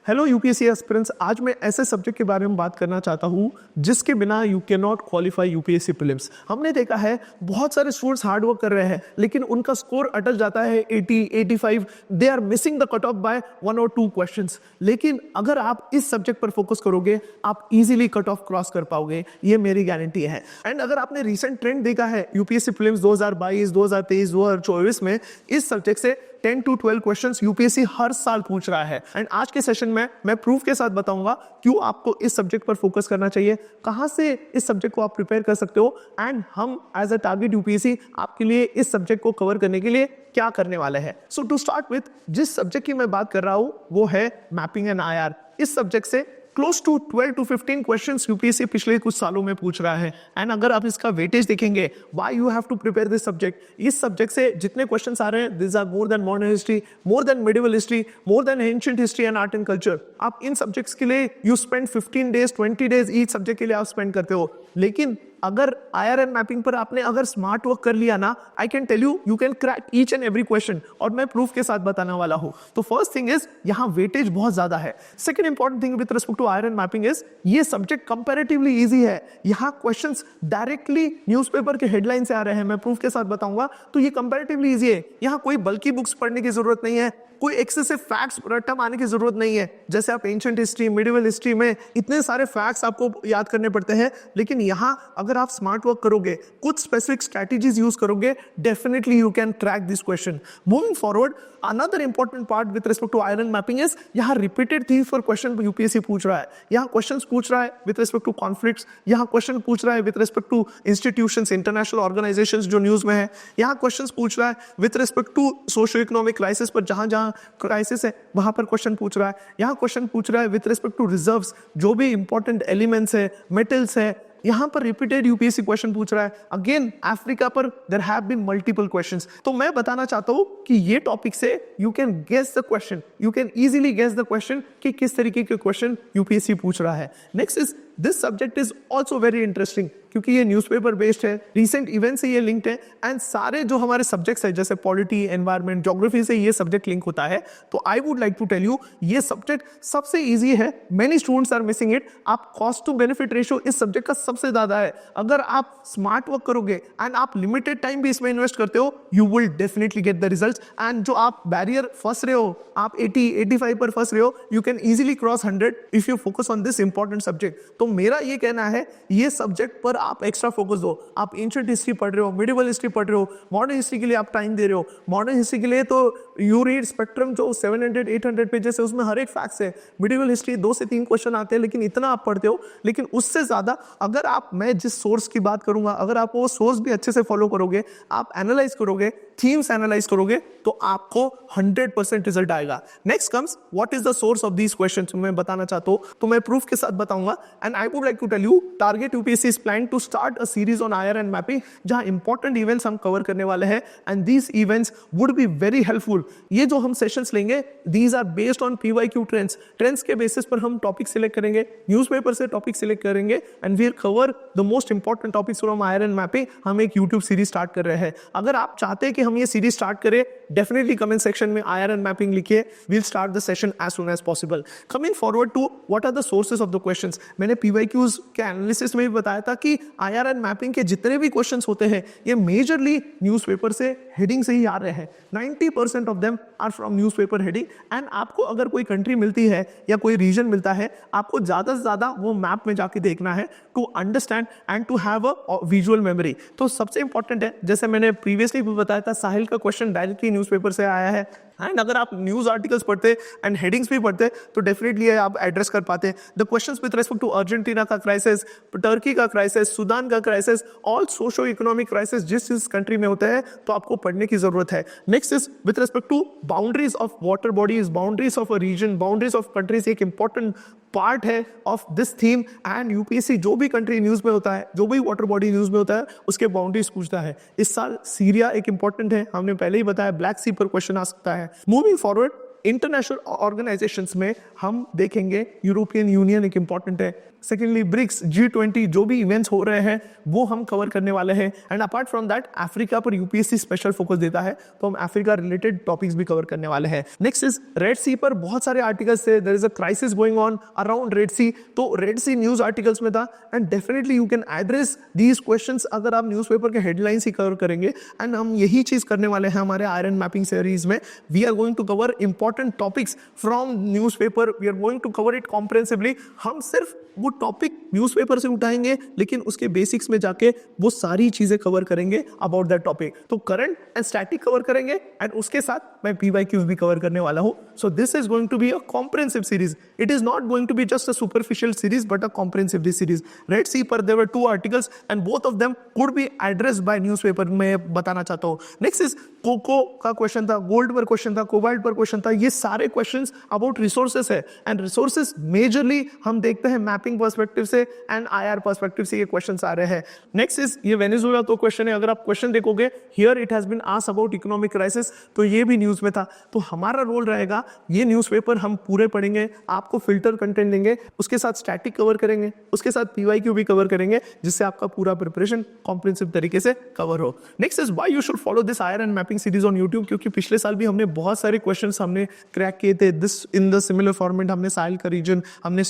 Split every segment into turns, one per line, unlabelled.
Hello UPSC aspirants, आज मैं ऐसे सब्जेक्ट के बारे में बात करना चाहता हूँ जिसके बिना you can not qualify UPSC prelims. हमने देखा है बहुत सारे स्टूडेंट्स हार्ड वर्क कर रहे हैं लेकिन उनका स्कोर अटल जाता है 80, 85। They are missing the cut off by 1 और 2 क्वेश्चंस। लेकिन अगर आप इस सब्जेक्ट पर फोकस करोगे आप इजीली कट ऑफ क्रॉस कर पाओगे, ये मेरी गारंटी है। एंड अगर आपने रिसेंट ट्रेंड देखा है यूपीएससी प्रीलिम्स 2022, 2023, 2024 में इस सब्जेक्ट से 10 to 12 क्वेश्चंस यूपीएससी हर साल पूछ रहा है। एंड आज के सेशन में मैं प्रूफ के साथ बताऊंगा क्यों आपको इस सब्जेक्ट पर फोकस करना चाहिए, कहां से इस सब्जेक्ट को आप प्रिपेयर कर सकते हो, एंड हम एज अ टारगेट यूपीएससी आपके लिए इस सब्जेक्ट को कवर करने के लिए क्या करने वाले हैं। सो टू स्टार्ट विथ, जिस सब्जेक्ट की मैं बात कर रहा हूं वो है मैपिंग एंड आईआर। इस सब्जेक्ट से close to 12 to 15 questions UPSC पिछले कुछ सालों में पूछ रहा है। एंड अगर आप इसका वेटेज देखेंगे, why you have to prepare this subject, इस सब्जेक्ट से जितने क्वेश्चंस आ रहे हैं this are more than modern history, more than medieval history, more than ancient history and art and culture. आप इन सब्जेक्ट्स के लिए you spend 15 days 20 days each subject के लिए आप स्पेंड करते हो। लेकिन अगर आईआर एंड मैपिंग पर आपने अगर स्मार्ट वर्क कर लिया ना, I can tell you can crack each and every question, और मैं प्रूफ के साथ बताने वाला हूं। तो फर्स्ट थिंग इज यहाँ वेटेज बहुत ज्यादा है। Second important thing with respect to IR and mapping is ये सब्जेक्ट कंपैरेटिवली इजी है। यहाँ क्वेश्चंस डायरेक्टली न्यूज़पेपर के हेडलाइन से आ रहे हैं, मैं प्रूफ के साथ बताऊंगा। तो ये कंपैरेटिवली इजी है। यहाँ कोई बल्कि बुक्स पढ़ने की जरूरत नहीं है, कोई एक्सेसिव फैक्ट्स रट्टा मारने की जरूरत नहीं है। जैसे आप एंशिएंट हिस्ट्री, मिडिवल हिस्ट्री में इतने सारे फैक्ट्स आपको याद करने पड़ते हैं, लेकिन यहाँ अगर आप स्मार्ट वर्क करोगे, कुछ स्पेसिफिक स्ट्रैटेजीज यूज करोगे, definitely you can crack this question. Moving forward, another important part with respect to IR and mapping is यहाँ repeated theme for question UPSC पूछ रहा है। यहाँ क्वेश्चन पूछ रहा है विद रिस्पेक्ट टू कॉन्फ्लिक्ट्स, यहाँ क्वेश्चन पूछ रहा है with respect to institutions, international organisations जो न्यूज में है, यहाँ क्वेश्चन पूछ रहा है with respect to socio economic crisis पर, जहां जहां क्राइसिस है वहां पर क्वेश्चन पूछ रहा है। यहाँ क्वेश्चन पूछ रहा है विद रिस्पेक्ट टू रिजर्व्स, जो भी इंपॉर्टेंट एलिमेंट्स है, मेटल्स है, यहां पर रिपीटेड यूपीएससी क्वेश्चन पूछ रहा है। अगेन अफ्रीका पर there have been multiple questions. तो मैं बताना चाहता हूं कि ये टॉपिक से you can guess the question, you can easily guess the question कि किस तरीके के क्वेश्चन यूपीएससी पूछ रहा है। Next is this subject is also very interesting क्योंकि ये न्यूज़पेपर बेस्ड है, रिसेंट इवेंट से ये लिंक्ड है, एंड सारे जो हमारे सब्जेक्ट्स है जैसे पॉलिटी, एनवायरमेंट, ज्योग्राफी से ये सब्जेक्ट लिंक होता है। तो I would like to tell you ये सब्जेक्ट सबसे इजी है, many students are missing it. आप कॉस्ट टू बेनिफिट रेशियो इस सब्जेक्ट का सबसे ज्यादा है। अगर आप स्मार्ट वर्क करोगे एंड आप लिमिटेड टाइम भी इसमें इन्वेस्ट करते हो, you will definitely get the results. And जो आप बैरियर फंस रहे हो, आप 80, 85 पर फंस रहे हो, you can easily cross 100 if you focus on this important subject. तो मेरा ये कहना है ये सब्जेक्ट पर आप एक्स्ट्रा फोकस दो। आप एंशिएंट हिस्ट्री पढ़ रहे हो, मिडिवल हिस्ट्री पढ़ रहे हो, मॉडर्न हिस्ट्री के लिए आप टाइम दे रहे हो। मॉडर्न हिस्ट्री के लिए तो यू रीड स्पेक्ट्रम जो 700, 800 पेजेस है, उसमें हर एक फैक्ट्स है। मिडिवल हिस्ट्री 2 से 3 क्वेश्चन आते हैं, लेकिन इतना आप पढ़ते हो। लेकिन उससे ज्यादा अगर आप, मैं जिस सोर्स की बात करूंगा, अगर आप वो सोर्स भी अच्छे से फॉलो करोगे, आप एनालाइज करोगे, थीम्स एनालाइज करोगे, तो आपको 100% रिजल्ट आएगा। Next comes what is the source of these questions, मैं बताना चाहता हूं तो मैं प्रूफ के साथ बताऊंगा। And I would like to tell you target UPSC is plan to start a series on IR and mapping, जहां इंपॉर्टेंट इवेंट्स हम कवर करने वाले हैं, and these events would be very helpful. ये जो हम सेशंस लेंगे, these are based on PYQ trends के बेसिस पर हम टॉपिक सिलेक्ट करेंगे, न्यूज़पेपर से टॉपिक सिलेक्ट करेंगे, and we cover the most important topics from IR and mapping. हम एक यूट्यूब सीरीज स्टार्ट कर रहे हैं। अगर आप चाहते हैं कि हम ये सीरीज स्टार्ट करें, डेफिनेटली कमेंट सेक्शन में आईआर एंड मैपिंग लिखिए। We'll start the session as soon as possible. Coming forward to what are the sources of the questions, मैंने पीवाईक्यूज के एनालिसिस में भी बताया था कि आईआर एंड मैपिंग के जितने भी क्वेश्चंस होते हैं ये मेजरली न्यूज़पेपर से, हेडिंग से ही आ रहे हैं। 90% of them are from newspaper heading. And आपको अगर कोई कंट्री मिलती है या कोई रीजन मिलता है, आपको ज्यादा से ज्यादा वो मैप में जाके देखना है to understand and to have a visual memory. तो सबसे इंपॉर्टेंट है, जैसे मैंने प्रीवियसली भी बताया था, साहिल का क्वेश्चन डायरेक्टली न्यूज़पेपर से आया है। एंड अगर आप न्यूज आर्टिकल्स पढ़ते एंड हेडिंग्स भी पढ़ते तो डेफिनेटली आप एड्रेस कर पाते। The questions with respect to Argentina का क्राइसिस, टर्की का क्राइसिस, सूडान का crisis, all socio economic crisis जिस कंट्री में होता है, तो आपको पढ़ने की जरूरत है। Next is with respect to boundaries of water bodies, boundaries of a region, boundaries of countries, एक इंपॉर्टेंट पार्ट है of this theme. And UPSC जो भी कंट्री न्यूज में होता है, जो भी वाटर बॉडी न्यूज में होता है, उसके बाउंड्रीज पूछता है। इस साल सीरिया एक इंपॉर्टेंट है, हमने पहले ही बताया, ब्लैक सी पर क्वेश्चन आ सकता है। मूविंग फॉरवर्ड, इंटरनेशनल ऑर्गेनाइजेशंस में हम देखेंगे यूरोपियन यूनियन एक इंपॉर्टेंट है। सेकेंडली ब्रिक्स, G20 जो भी इवेंट्स हो रहे हैं वो हम कवर करने वाले हैं। And apart from that Africa पर यूपीएससी स्पेशल फोकस देता है तो हम अफ्रीका रिलेटेड टॉपिक्स भी कवर करने वाले हैं। नेक्स्ट इज रेड सी पर बहुत सारे आर्टिकल्स थे, there is a crisis going on around Red Sea, तो रेड सी न्यूज आर्टिकल्स में था and definitely you can address these questions अगर आप न्यूज़पेपर के हेडलाइंस ही कवर करेंगे। एंड हम यही चीज करने वाले हैं हमारे आयरन मैपिंग सीरीज में। We are going to cover important topics from newspaper, we are going to cover it comprehensively. हम सिर्फ वो टॉपिक न्यूज़पेपर से उठाएंगे लेकिन उसके बेसिक्स में जाके वो सारी चीजें कवर करेंगे अबाउट दैट टॉपिक। तो करंट एंड स्टैटिक कवर करेंगे एंड उसके साथ मैं PYQs भी कवर करने वाला हूं। So this is going to be a comprehensive series, it is not going to be just a superficial series but a comprehensive series. Red Sea पर there were 2 articles and both of them could be addressed by newspaper, मैं बताना चाहता हूं। Next is Coco का question था, gold पर question था, cobalt पर क्वेश्चन था। ये सारे क्वेश्चंस अबाउट रिसोर्सेस है एंड रिसोर्सेस मेजरली हम देखते हैं मैपिंग पर्सपेक्टिव से एंड IR पर्सपेक्टिव से ये क्वेश्चंस आ रहे हैं। नेक्स्ट इज ये वेनेजुएला तो क्वेश्चन है, अगर आप क्वेश्चन देखोगे here it has been asked about economic crisis, तो ये भी न्यूज में था। तो हमारा रोल रहेगा ये न्यूज़पेपर हम पूरे पढ़ेंगे, आपको फिल्टर कंटेंट देंगे, उसके साथ स्टैटिक कवर करेंगे, उसके साथ PYQ भी कवर करेंगे जिससे आपका पूरा प्रिपरेशन कॉम्प्रिहेंसिव तरीके से कवर हो। Next is why you should follow this IR and mapping series on YouTube, क्योंकि पिछले साल भी हमने बहुत सारे क्वेश्चंस हमने क्रैक किए थे this in the similar format. हमने साहिल का रीजन, हमने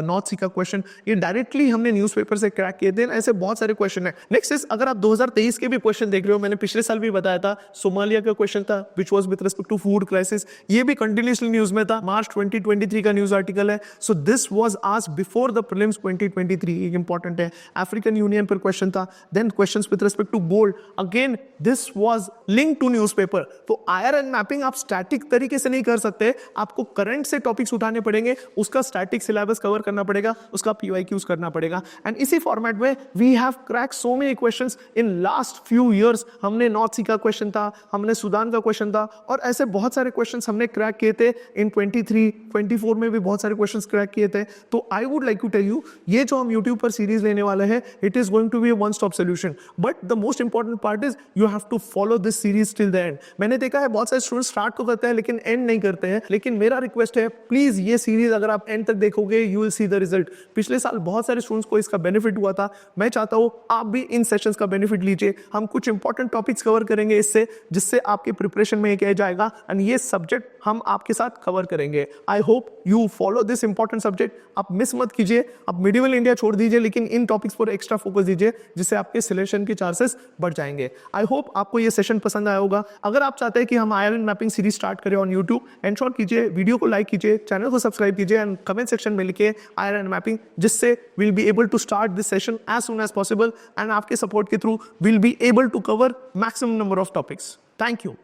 नॉर्थ सी का क्वेश्चन, ये डायरेक्टली हमने न्यूज़पेपर से क्रैक किए थे। ऐसे बहुत सारे क्वेश्चन है। नेक्स्ट इज अगर आप 2023 के भी क्वेश्चन देख रहे हो, मैंने पिछले साल भी बताया था सोमालिया का क्वेश्चन था which was with respect to food crisis, ये भी कंटिन्यूअसली न्यूज में था। मार्च 2023 का न्यूज आर्टिकल है। So this was asked before the prelims 2023, एक इंपॉर्टेंट है। अफ्रीकन यूनियन पर क्वेश्चन था, then questions with respect to gold, again this was linked to newspaper. तो आयर एंड मैपिंग आप स्टैटिक तरीके से नहीं कर सकते, आपको करंट से टॉपिक्स उठाने पड़ेंगे, उसका स्टैटिक सिलेबस कवर करना पड़ेगा, उसका PYQs करना पड़ेगा। एंड इसी फॉर्मेट में we have crack so many questions in last few years. हमने नॉर्थ सी का क्वेश्चन था, हमने सूडान का क्वेश्चन था और ऐसे बहुत सारे क्वेश्चंस हमने क्रैक किए थे। इन 23, 24 में भी बहुत सारे क्वेश्चंस क्रैक किए थे। तो I would like to tell you, ये जो हम यूट्यूब पर सीरीज लेने वाले हैं, it is going to be one stop solution, but the most important part is you have to follow this series till the end. मैंने देखा है बहुत सारे स्टूडेंट्स स्टार्ट तो करते हैं लेकिन एंड नहीं करते हैं, लेकिन मेरा रिक्वेस्ट है प्लीज ये सीरीज अगर आप एंड तक देखोगे you will see the result. पिछले साल बहुत सारे स्टूडेंट्स को इसका बेनिफिट हुआ था, मैं चाहता हूं आप भी इन सेशंस का बेनिफिट लीजिए। हम कुछ इंपॉर्टेंट टॉपिक्स कवर करेंगे इससे, जिससे आपके प्रिपरेशन में एक एज आएगा एंड ये सब्जेक्ट हम आपके साथ कवर करेंगे। I hope you follow this important subject. आप मिस मत कीजिए, आप मिडिवल इंडिया छोड़ दीजिए लेकिन इन टॉपिक्स पर एक्स्ट्रा फोकस दीजिए जिससे आपके सिलेक्शन के चांसेस बढ़ जाएंगे। आई होप आपको ये सेशन पसंद आया होगा। अगर आप चाहते हैं कि हम आयरन मैपिंग सीरीज स्टार्ट करें ऑन यूट्यूब, एंश्योर कीजिए वीडियो को लाइक कीजिए, चैनल को सब्सक्राइब कीजिए एंड कमेंट सेक्शन में लिखिए आयरन मैपिंग, जिससे we'll be able to start this session as soon as possible and आपके सपोर्ट के through we'll be able to cover maximum number of topics. Thank you.